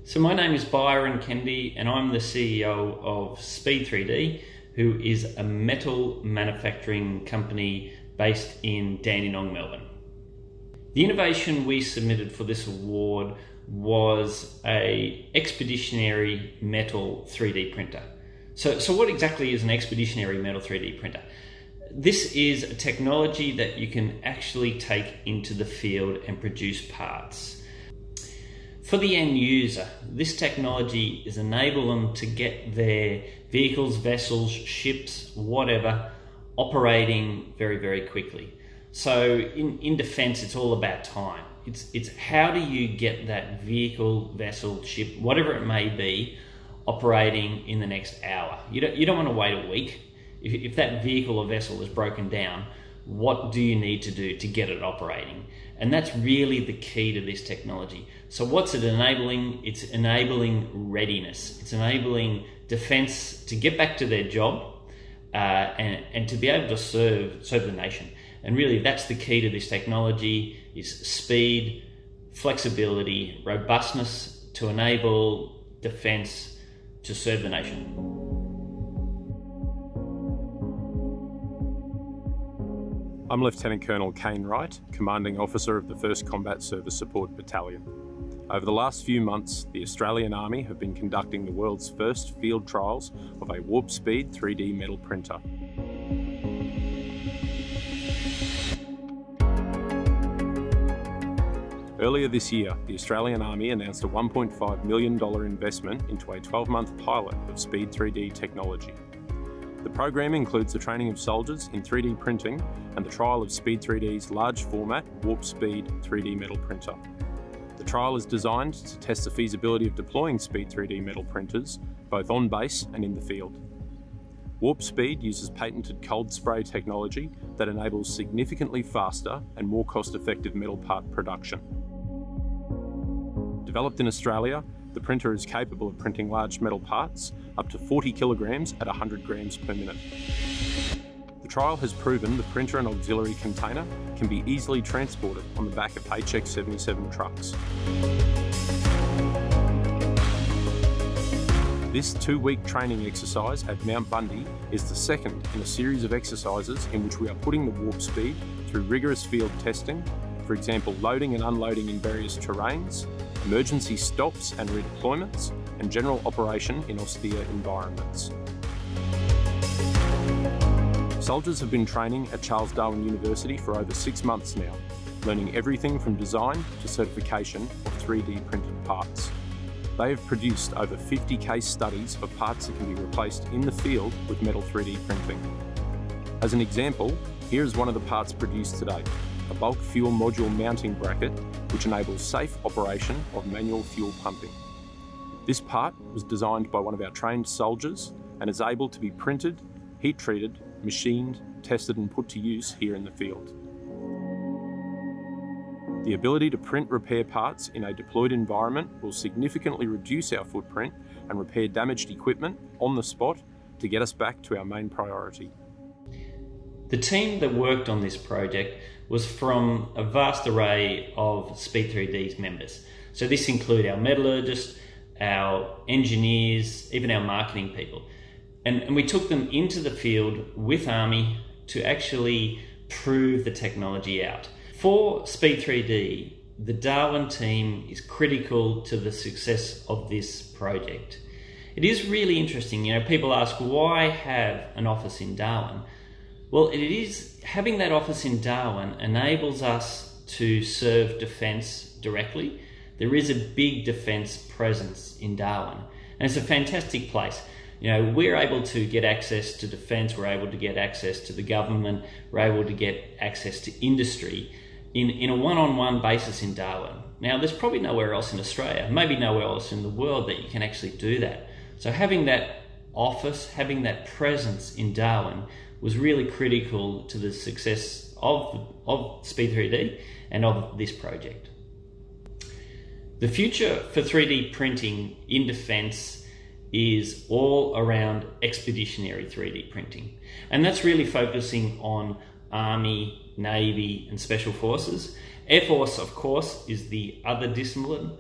So my name is Byron Kennedy and I'm the CEO of Spee3D, who is a metal manufacturing company based in Dandenong, Melbourne. The innovation we submitted for this award was an expeditionary metal 3D printer. So what exactly is an expeditionary metal 3D printer? This is a technology that you can actually take into the field and produce parts. For the end user, this technology is enable them to get their vehicles, vessels, ships, whatever, operating very, very quickly. So in defense, it's all about time. It's how do you get that vehicle, vessel, ship, whatever it may be, operating in the next hour. You don't want to wait a week. If that vehicle or vessel is broken down, what do you need to do to get it operating? And that's really the key to this technology. So what's it enabling? It's enabling readiness. It's enabling defense to get back to their job and to be able to serve the nation. And really that's the key to this technology, is speed, flexibility, robustness to enable defense to serve the nation. I'm Lieutenant Colonel Kane Wright, Commanding Officer of the 1st Combat Service Support Battalion. Over the last few months, the Australian Army have been conducting the world's first field trials of a warp speed 3D metal printer. Earlier this year, the Australian Army announced a $1.5 million investment into a 12-month pilot of Spee3D technology. The program includes the training of soldiers in 3D printing and the trial of Spee3D's large format warp speed 3D metal printer. The trial is designed to test the feasibility of deploying Spee3D metal printers both on base and in the field. Warp speed uses patented cold spray technology that enables significantly faster and more cost-effective metal part production. Developed in Australia, the printer is capable of printing large metal parts up to 40 kilograms at 100 grams per minute. The trial has proven the printer and auxiliary container can be easily transported on the back of HX-77 trucks. This 2-week training exercise at Mount Bundy is the second in a series of exercises in which we are putting the warp speed through rigorous field testing, for example loading and unloading in various terrains, emergency stops and redeployments, and general operation in austere environments. Soldiers have been training at Charles Darwin University for over 6 months now, learning everything from design to certification of 3D printed parts. They have produced over 50 case studies of parts that can be replaced in the field with metal 3D printing. As an example, here is one of the parts produced today, a bulk fuel module mounting bracket which enables safe operation of manual fuel pumping. This part was designed by one of our trained soldiers and is able to be printed, heat treated, machined, tested and put to use here in the field. The ability to print repair parts in a deployed environment will significantly reduce our footprint and repair damaged equipment on the spot to get us back to our main priority. The team that worked on this project was from a vast array of Spee3D's members. So this includes our metallurgists, our engineers, even our marketing people. And we took them into the field with Army to actually prove the technology out. For Spee3D, the Darwin team is critical to the success of this project. It is really interesting, people ask, why have an office in Darwin? Well, it is having that office in Darwin enables us to serve defence directly. There is a big defence presence in Darwin, and it's a fantastic place. We're able to get access to defence, we're able to get access to the government, we're able to get access to industry in a one-on-one basis in Darwin. Now, there's probably nowhere else in Australia, maybe nowhere else in the world that you can actually do that. So having that office, having that presence in Darwin was really critical to the success of Spee3D and of this project. The future for 3D printing in defence is all around expeditionary 3D printing. And that's really focusing on Army, Navy and Special Forces. Air Force, of course, is the other discipline.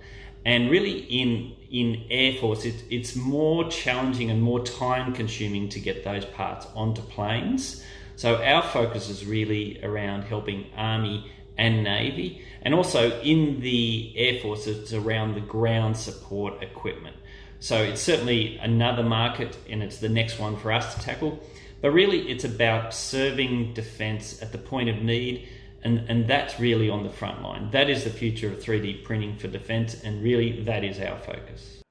And really in Air Force, it's more challenging and more time consuming to get those parts onto planes. So our focus is really around helping Army and Navy, and also in the Air Force, it's around the ground support equipment. So it's certainly another market, and it's the next one for us to tackle. But really, it's about serving defence at the point of need, and that's really on the front line. That is the future of 3D printing for defence, and really that is our focus.